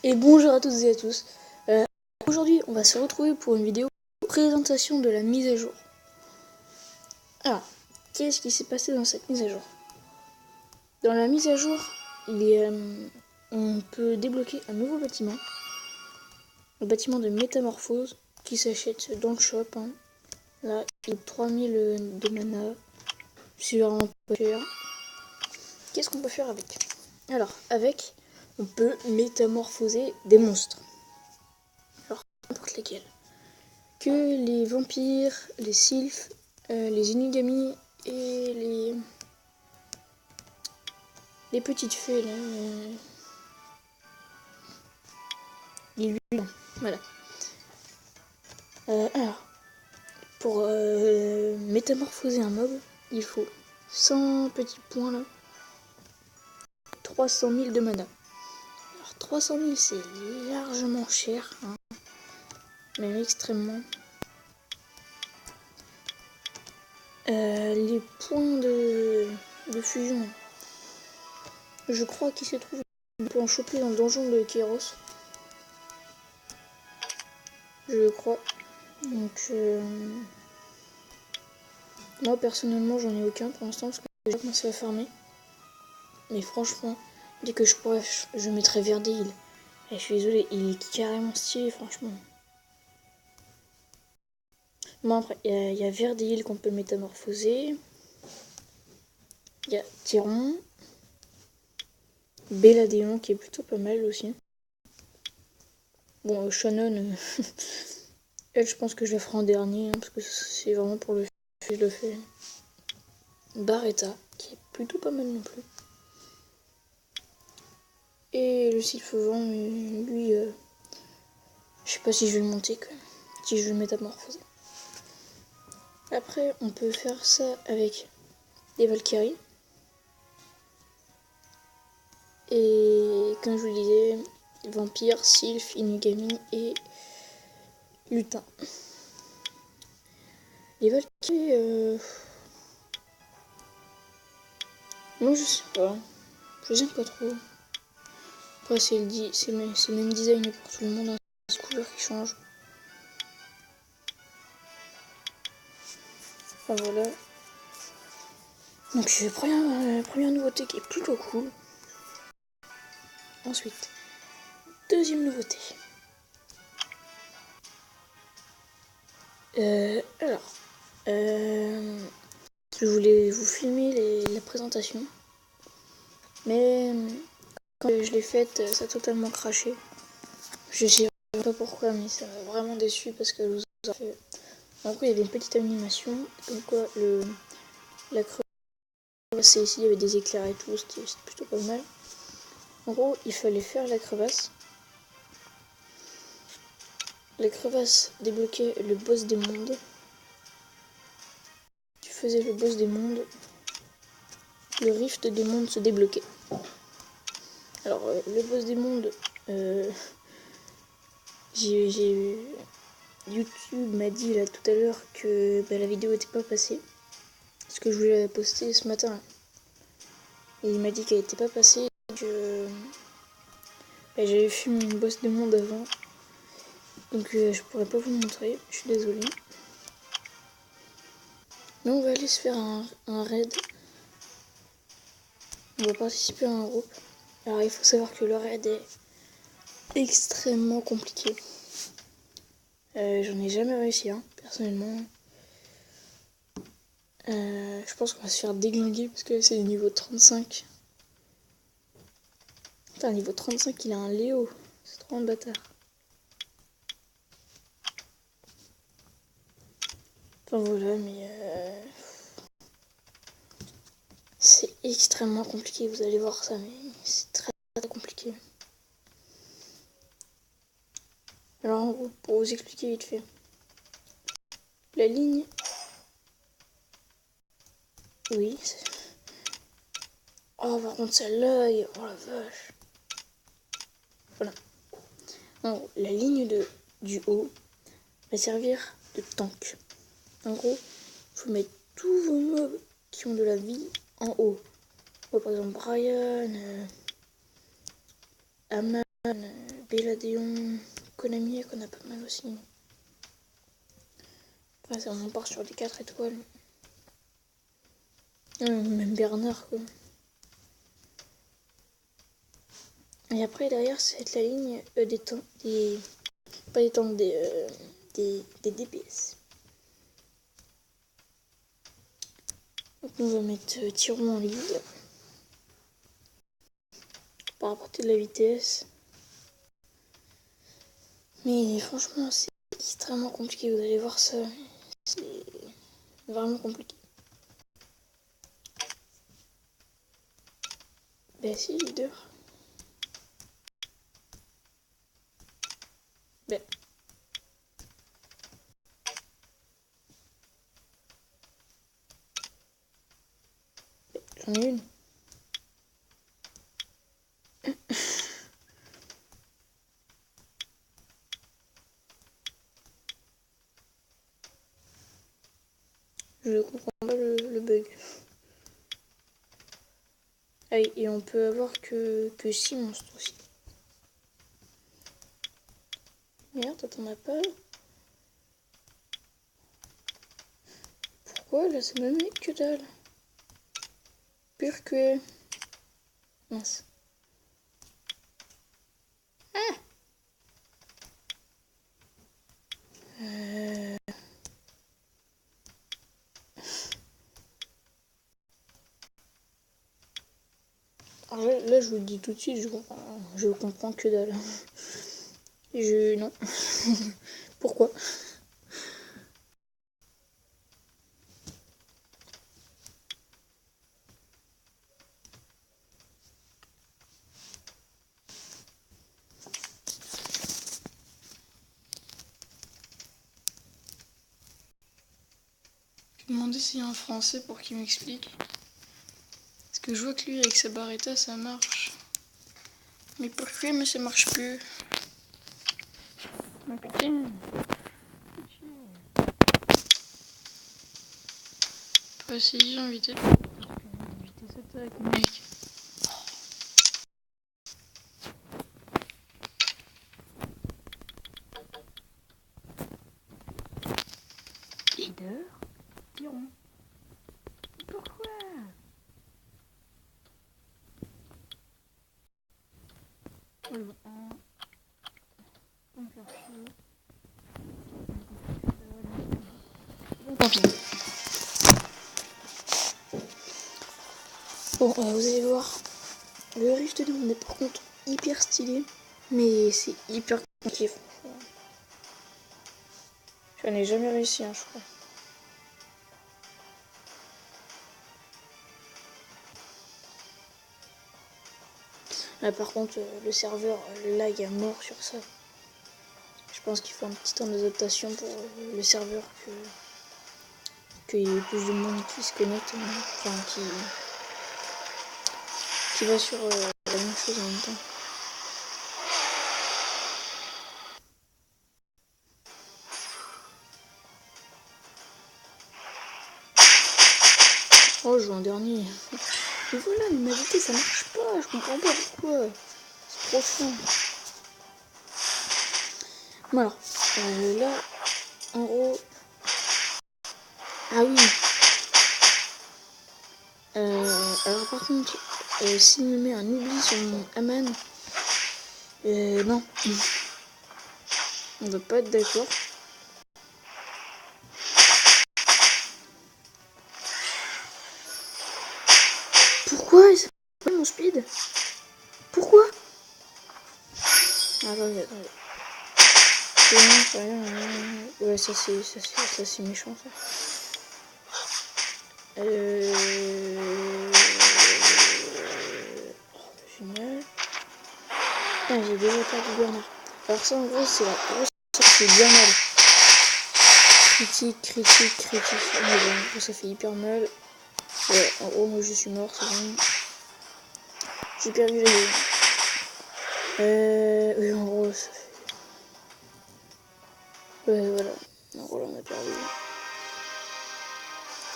Et bonjour à toutes et à tous. Aujourd'hui, on va se retrouver pour une vidéo de présentation de la mise à jour. Alors, qu'est-ce qui s'est passé dans cette mise à jour? Dans la mise à jour, on peut débloquer un nouveau bâtiment. Le bâtiment de métamorphose qui s'achète dans le shop. Là, il est 3000 de mana. C'est vraiment pas cher. Qu'est-ce qu'on peut faire avec? Alors, avec, on peut métamorphoser des monstres. Alors, n'importe lesquels. Que les vampires, les sylphes, les inugami et les petites fées là, les huilants, voilà. Alors, pour métamorphoser un mob, il faut 100 petits points là, 300 000 de mana. Alors 300 000 c'est largement cher, même extrêmement. Les points de fusion, je crois qu'il se trouve, on peut en choper dans le donjon de Kairos. Je crois. Donc, moi personnellement, j'en ai aucun pour l'instant parce que j'ai déjà commencé à farmer. Mais franchement, dès que je pourrais, je mettrais Verdéil. Et je suis désolée, il est carrément stylé, franchement. Bon, après, il y a Verdéil qu'on peut métamorphoser. Il y a Tyron. Belladéon qui est plutôt pas mal aussi. Bon, Shannon, elle, je pense que je la ferai en dernier, parce que c'est vraiment pour le fait que je le fais. Barretta, qui est plutôt pas mal non plus. Et le sylphe-vent, lui, je sais pas si je vais le monter, quoi. Si je vais le métamorphoser. Après, on peut faire ça avec des Valkyries. Et comme je vous le disais, vampire, sylph, inugami et lutin. Les Valkyries, moi je sais pas. Je les aime pas trop. Après, c'est le même design pour tout le monde, hein. C'est les couleurs qui changent. Enfin voilà. Donc première nouveauté qui est plutôt cool. Ensuite, deuxième nouveauté. Je voulais vous filmer la présentation. Mais quand je l'ai faite, ça a totalement craché. Je sais pas pourquoi, mais ça m'a vraiment déçu parce que je vous ai fait. En gros, il y avait une petite animation, comme quoi la crevasse ici, il y avait des éclairs et tout, c'était plutôt pas mal. En gros, il fallait faire la crevasse. La crevasse débloquait le boss des mondes. Tu faisais le boss des mondes, le rift des mondes se débloquait. Alors, le boss des mondes, YouTube m'a dit là tout à l'heure que la vidéo n'était pas passée. Parce que je voulais la poster ce matin. Et il m'a dit qu'elle n'était pas passée. Que j'avais filmé une boss des mondes avant. Donc je pourrais pas vous montrer. Je suis désolée. Mais on va aller se faire un raid. On va participer à un groupe. Alors il faut savoir que le raid est extrêmement compliqué. J'en ai jamais réussi, personnellement. Je pense qu'on va se faire déglinguer parce que c'est le niveau 35. Putain, niveau 35, il a un Léo. C'est trop un bâtard. Enfin voilà, mais c'est extrêmement compliqué. Vous allez voir ça, mais c'est très, très compliqué. Alors en gros, pour vous expliquer vite fait. La ligne... Oui. Oh, par contre, celle-là, oh la vache. Voilà. En gros, la ligne du haut va servir de tank. En gros, il faut mettre tous vos mobs qui ont de la vie en haut. Par exemple, Brian, Amal, Belladeon, Konami qu'on a pas mal aussi. Enfin, on part sur des 4 étoiles. Même Bernard quoi. Et après derrière c'est la ligne des temps, pas des temps, des DPS. Donc on va mettre Tyron en lead. Pour apporter de la vitesse. Mais franchement c'est extrêmement compliqué, vous allez voir ça. C'est vraiment compliqué. Ben si, leader. Ben. J'en ai une. Je comprends pas le bug. Ah oui, et on peut avoir que 6 monstres aussi. Merde, t'en as pas. Pourquoi là ça me met que dalle. Pur que. Mince. Ah Alors là, je vous le dis tout de suite, je comprends que dalle. Non. Pourquoi? Je vais demander s'il y a un français pour qu'il m'explique. Parce que je vois que lui avec sa barretta ça marche. Mais pourquoi mais ça marche plus? Mais putain. Précision, vitesse. Vitesse attaque, mec. Leader, Tyron. Pourquoi? Tant pis. Bon, vous allez voir. Le Rift 2 on est par contre hyper stylé. Mais c'est hyper compliqué, franchement. J'en ai jamais réussi, hein, je crois. Là, par contre, le serveur lag à mort sur ça. Je pense qu'il faut un petit temps d'adaptation pour le serveur qu'il y ait plus de monde qui se connecte, enfin qui va sur la même chose en même temps. Oh, je joue en dernier. Mais voilà, mais ma vitesse ça marche pas, je comprends pas pourquoi. C'est trop chiant. Voilà. Là, en gros. Ah oui. Alors par contre, s'il me met un oubli sur mon Aman, non. On va pas être d'accord. Pourquoi il s'est pas mon speed? Pourquoi? Attendez. Ouais, ça c'est méchant ça. Génial. Ah, j'ai déjà perdu Bernard. Alors ça en gros c'est la grosse, c'est bien mal. Critique. Mais bon, ça fait hyper mal. Ouais, en gros moi je suis mort, c'est bon. J'ai perdu la game. Oui en gros ça fait... Ouais voilà. En gros là on a perdu.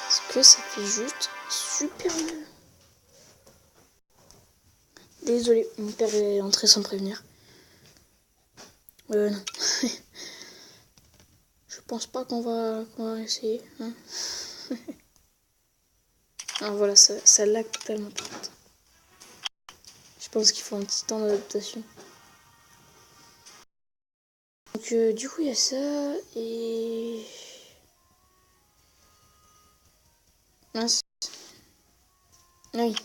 Parce que ça fait juste super mal. Désolé, mon père est entré sans prévenir. Non. Je pense pas qu'on va essayer. Hein. Ah, voilà, ça lag totalement. Je pense qu'il faut un petit temps d'adaptation. Donc du coup il y a ça et... Mince. Oui.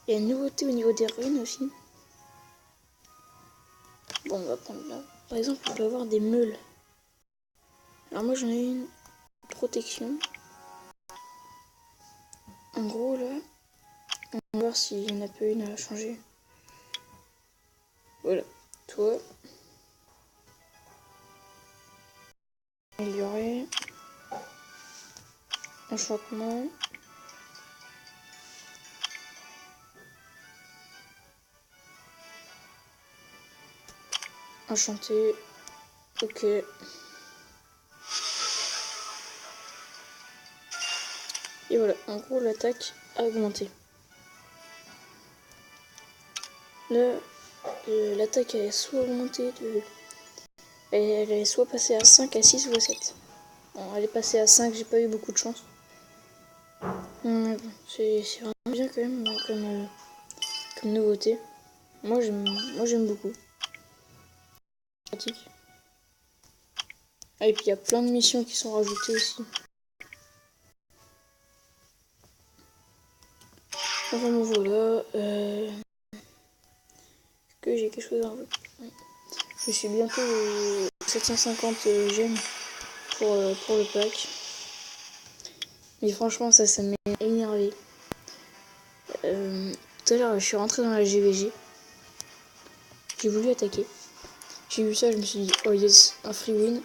Il y a une nouveauté au niveau des runes aussi. Bon, on va prendre là. Par exemple, on peut avoir des meules. Alors moi j'en ai une protection. En gros là, on va voir s'il y en a pas une à changer. Voilà. Toi. Améliorer. Enchantement. Enchanté. Ok. Et voilà, en gros l'attaque a augmenté. Là, l'attaque elle est soit augmentée de... Elle est soit passée à 5, à 6 ou à 7. Bon, elle est passée à 5, j'ai pas eu beaucoup de chance. Mais bon, c'est vraiment bien quand même comme nouveauté. Moi j'aime beaucoup. Pratique. Ah, et puis il y a plein de missions qui sont rajoutées aussi. Enfin bon voilà. Est-ce que j'ai quelque chose à rajouter? Je suis bientôt aux 750 gemmes pour le pack. Mais franchement ça m'a énervé. Tout à l'heure je suis rentrée dans la GVG. J'ai voulu attaquer. J'ai vu ça, je me suis dit oh yes, un free win.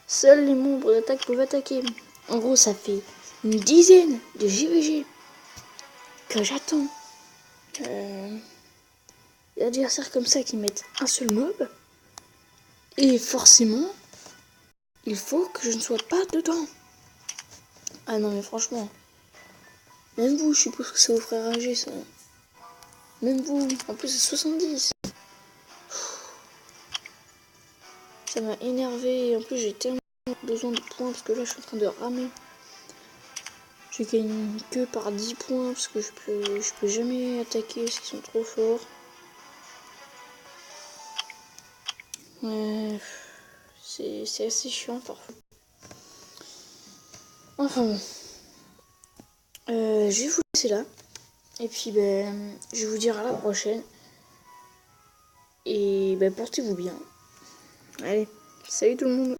Seuls les membres d'attaque peuvent attaquer. En gros ça fait une dizaine de GVG que j'attends. Adversaires comme ça qui mettent un seul mob. Et forcément, il faut que je ne sois pas dedans. Ah non mais franchement, même vous, je suppose que ça vous ferait rager ça. Même vous, en plus c'est 70. Ça m'a énervé. En plus j'ai tellement besoin de points parce que là je suis en train de ramer. Je gagne que par 10 points parce que je peux jamais attaquer parce qu'ils sont trop forts. C'est assez chiant parfois. Enfin bon. Je vais vous laisser là. Et puis ben, je vais vous dire à la prochaine. Et ben, portez-vous bien. Allez, salut tout le monde.